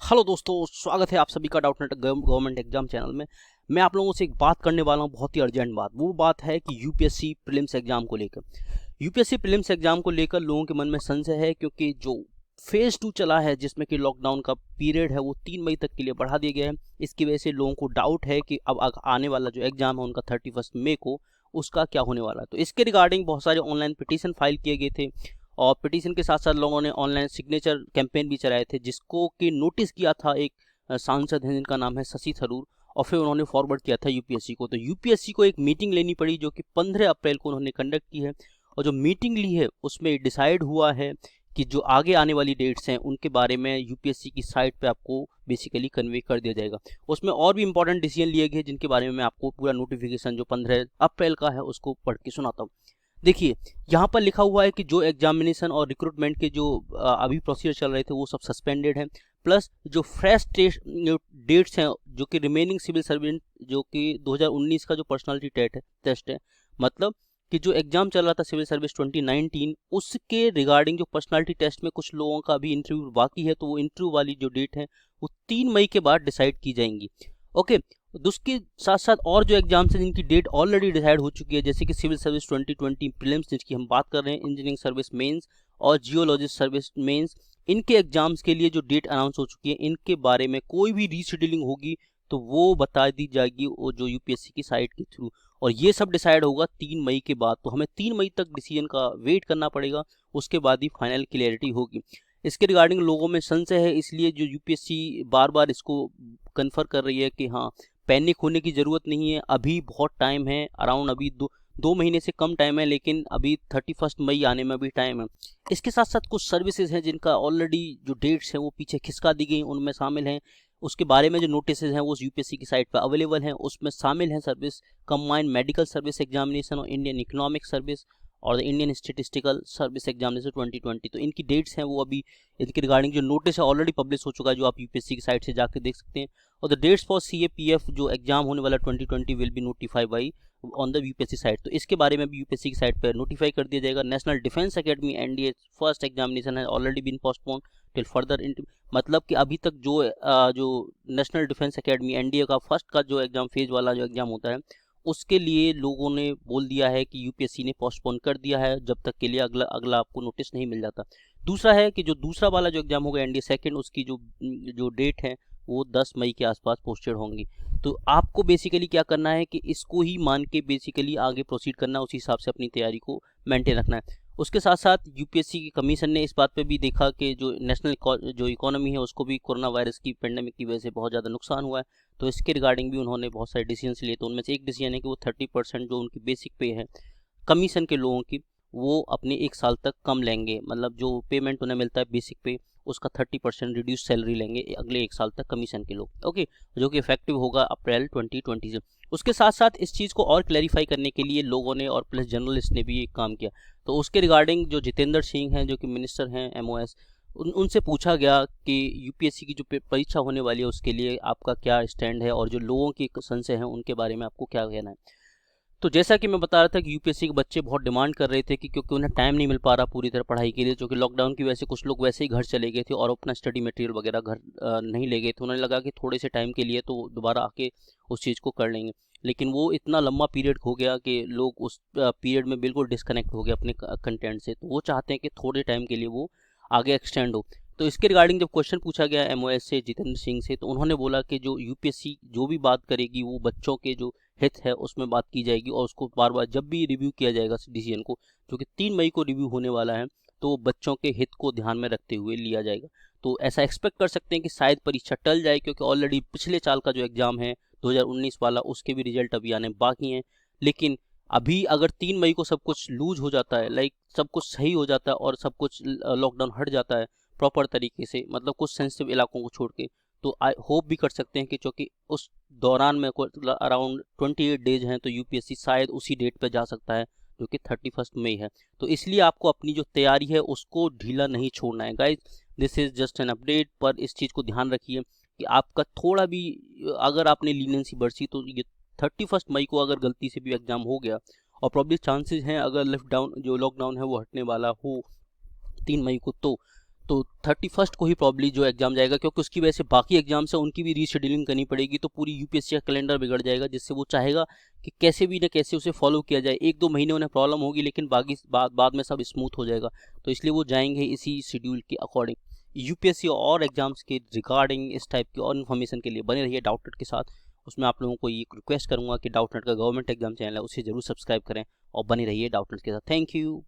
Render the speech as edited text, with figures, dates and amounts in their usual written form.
Hello दोस्तों, स्वागत है आप सभी का डाउटनेट गवर्नमेंट एग्जाम चैनल में। मैं आप लोगों से एक बात करने वाला हूं, बहुत ही अर्जेंट बात। वो बात है कि यूपीएससी प्रीलिम्स एग्जाम को लेकर लोगों के मन में संशय है, क्योंकि जो फेज 2 चला है जिसमें कि लॉकडाउन का पीरियड है वो 3 मई तक के लिए बढ़ा दिया गया है। इसकी वजह से लोगों को डाउट है कि अब आने वाला जो एग्जाम है उनका 31 मई को उसका क्या होने वाला है। तो इसके रिगार्डिंग बहुत सारे ऑनलाइन पिटीशन फाइल किए गए थे और पिटीशन के साथ साथ लोगों ने ऑनलाइन सिग्नेचर कैंपेन भी चलाए थे, जिसको कि नोटिस किया था एक सांसद हैं जिनका नाम है शशि थरूर, और फिर उन्होंने फॉरवर्ड किया था यूपीएससी को। तो यूपीएससी को एक मीटिंग लेनी पड़ी जो कि 15 अप्रैल को उन्होंने कंडक्ट की है, और जो मीटिंग ली है उसमें डिसाइड हुआ है कि जो आगे आने वाली डेट्स हैं उनके बारे में यूपीएससी की साइट पे आपको बेसिकली कन्वे कर दिया जाएगा। उसमें और भी इंपॉर्टेंट डिसीजन लिए गए जिनके बारे में मैं आपको पूरा नोटिफिकेशन जो 15 अप्रैल का है उसको पढ़ के सुनाता हूँ। देखिए, यहाँ पर लिखा हुआ है कि जो एग्जामिनेशन और रिक्रूटमेंट के जो अभी प्रोसीजर चल रहे थे वो सब सस्पेंडेड हैं। प्लस जो फ्रेश डेट्स हैं, जो कि रिमेनिंग सिविल सर्वेंट जो कि 2019 का जो पर्सनालिटी टेस्ट है, मतलब कि जो एग्जाम चल रहा था सिविल सर्विस 2019 उसके रिगार्डिंग जो पर्सनालिटी टेस्ट में कुछ लोगों का अभी इंटरव्यू बाकी है, तो वो इंटरव्यू वाली जो डेट है वो 3 मई के बाद डिसाइड की जाएंगी। ओके, उसके साथ साथ और जो एग्जाम्स हैं जिनकी डेट ऑलरेडी डिसाइड हो चुकी है, जैसे कि सिविल सर्विस 2020 प्रीलिम्स जिसकी हम बात कर रहे हैं, इंजीनियरिंग सर्विस मेंस और जियोलॉजिस्ट सर्विस मेंस, इनके एग्जाम्स के लिए जो डेट अनाउंस हो चुकी है, इनके बारे में कोई भी रीशेड्यूलिंग होगी तो वो बता दी जाएगी वो जो यूपीएससी की साइट के थ्रू, और ये सब डिसाइड होगा 3 मई के बाद। तो हमें 3 मई तक डिसीजन का वेट करना पड़ेगा, उसके बाद ही फाइनल क्लियरिटी होगी। इसके रिगार्डिंग लोगों में संशय है, इसलिए जो यूपीएससी बार बार इसको कन्फर्म कर रही है कि हाँ, पैनिक होने की ज़रूरत नहीं है, अभी बहुत टाइम है, अराउंड अभी दो महीने से कम टाइम है, लेकिन अभी 31 मई आने में भी टाइम है। इसके साथ साथ कुछ सर्विसेज हैं जिनका ऑलरेडी जो डेट्स हैं वो पीछे खिसका दी गई, उनमें शामिल हैं। उसके बारे में जो नोटिस हैं वो यूपीएससी की साइट पर अवेलेबल हैं। उसमें शामिल हैं service combined medical service examination और इंडियन इकोनॉमिक सर्विस और the Indian statistical service examination 2020। तो इनकी डेट्स हैं वो अभी, इनके रिगार्डिंग जो नोटिस है ऑलरेडी पब्लिश हो चुका है, जो आप यूपीएससी की साइट से जाकर देख सकते हैं। और द डेट्स फॉर सीएपीएफ जो एग्जाम होने वाला 2020 will be notify by on the UPSC site. तो इसके बारे में भी यूपीएससी की साइट पर नोटिफाई कर दिया जाएगा। National defence academy NDA first examination है already been postpone till further, मतलब कि अभी तक जो नेशनल डिफेंस एकेडमी एनडीए का फर्स्ट का जो एग्जाम फेज वाला जो एग्जाम होता है उसके लिए लोगों ने बोल दिया है कि यूपीएससी ने पोस्टपोन कर दिया है, जब तक के लिए अगला आपको नोटिस नहीं मिल जाता। दूसरा है कि जो दूसरा वाला जो एग्जाम होगा एनडीए सेकंड, उसकी जो डेट है वो 10 मई के आसपास पोस्टेड होंगी। तो आपको बेसिकली क्या करना है कि इसको ही मान के बेसिकली आगे प्रोसीड करना, उसी हिसाब से अपनी तैयारी को मेंटेन रखना है। उसके साथ साथ यूपीएससी की कमीशन ने इस बात पे भी देखा कि जो नेशनल जो इकोनॉमी है उसको भी कोरोना वायरस की पेंडेमिक की वजह से बहुत ज़्यादा नुकसान हुआ है। तो इसके रिगार्डिंग भी उन्होंने बहुत सारे डिसीजन लिए। तो उनमें से एक डिसीजन है कि वो 30% जो उनकी बेसिक पे है कमीशन के लोगों की, वो अपने 1 साल तक कम लेंगे, मतलब जो पेमेंट उन्हें मिलता है बेसिक पे उसका 30% रिड्यूस सैलरी लेंगे अगले 1 साल तक कमीशन के लोग। ओके, जो कि इफेक्टिव होगा अप्रैल 2020 से। उसके साथ साथ इस चीज़ को और क्लैरिफाई करने के लिए लोगों ने और प्लस जर्नलिस्ट ने भी एक काम किया। तो उसके रिगार्डिंग जो जितेंद्र सिंह हैं जो कि मिनिस्टर हैं एमओएस, उनसे पूछा गया कि यूपीएससी की जो परीक्षा होने वाली है उसके लिए आपका क्या स्टैंड है, और जो लोगों की संशय हैं उनके बारे में आपको क्या कहना है। तो जैसा कि मैं बता रहा था कि यूपीएससी के बच्चे बहुत डिमांड कर रहे थे कि क्योंकि उन्हें टाइम नहीं मिल पा रहा पूरी तरह पढ़ाई के लिए, जो कि लॉकडाउन की वजह से कुछ लोग वैसे ही घर चले गए थे और अपना स्टडी मटेरियल वगैरह घर नहीं ले गए थे। उन्हें लगा कि थोड़े से टाइम के लिए तो दोबारा आके उस चीज़ को कर लेंगे, लेकिन वो इतना लंबा पीरियड हो गया कि लोग उस पीरियड में बिल्कुल डिस्कनेक्ट हो गए अपने कंटेंट से। तो वो चाहते हैं कि थोड़े टाइम के लिए वो आगे एक्सटेंड हो। तो इसके रिगार्डिंग जब क्वेश्चन पूछा गया एमओएस से जितेंद्र सिंह से, तो उन्होंने बोला कि जो यूपीएससी जो भी बात करेगी वो बच्चों के जो हित है उसमें बात की जाएगी, और उसको बार बार जब भी रिव्यू किया जाएगा डिसीजन को, जो कि 3 मई को रिव्यू होने वाला है, तो बच्चों के हित को ध्यान में रखते हुए लिया जाएगा। तो ऐसा एक्सपेक्ट कर सकते हैं कि शायद परीक्षा टल जाए, क्योंकि ऑलरेडी पिछले साल का जो एग्जाम है 2019 वाला उसके भी रिजल्ट अभी आने बाकी हैं। लेकिन अभी अगर 3 मई को सब कुछ लूज हो जाता है, लाइक सब कुछ सही हो जाता है और सब कुछ लॉकडाउन हट जाता है प्रॉपर तरीके से, मतलब कुछ सेंसिटिव इलाकों को छोड़ के, तो आई होप भी कर सकते हैं कि चूँकि उस दौरान में अराउंड 28 डेज हैं, तो यूपीएससी शायद उसी डेट पे जा सकता है जो कि 31 मई है। तो इसलिए आपको अपनी जो तैयारी है उसको ढीला नहीं छोड़ना है guys. This is just an update, पर इस चीज़ को ध्यान रखिए कि आपका थोड़ा भी अगर आपने लीनियंसी बरती तो ये 31 मई को अगर गलती से भी एग्जाम हो गया, और प्रॉब्ली चांसेस हैं अगर लिफ्ट डाउन जो लॉकडाउन है वो हटने वाला हो 3 मई को, तो 31 को ही प्रॉब्ली जो एग्ज़ाम जाएगा, क्योंकि उसकी वजह से बाकी एग्जाम्स है उनकी भी रीशेड्यूलिंग करनी पड़ेगी, तो पूरी यूपीएससी का कैलेंडर बिगड़ जाएगा, जिससे वो चाहेगा कि कैसे भी ना कैसे उसे फॉलो किया जाए। 1-2 महीने उन्हें प्रॉब्लम होगी, लेकिन बाकी बाद में सब स्मूथ हो जाएगा। तो इसलिए वो जाएंगे इसी शेड्यूल के अकॉर्डिंग। यूपीएससी और एग्जाम्स के रिगार्डिंग इस टाइप की और इन्फॉर्मेशन के लिए बने रहिए डाउटनेट के साथ। उसमें आप लोगों को ये रिक्वेस्ट करूँगा कि डाउटनेट का गवर्नमेंट एग्जाम चैनल है उसे जरूर सब्सक्राइब करें और बने रहिए डाउटनेट के साथ। Thank you.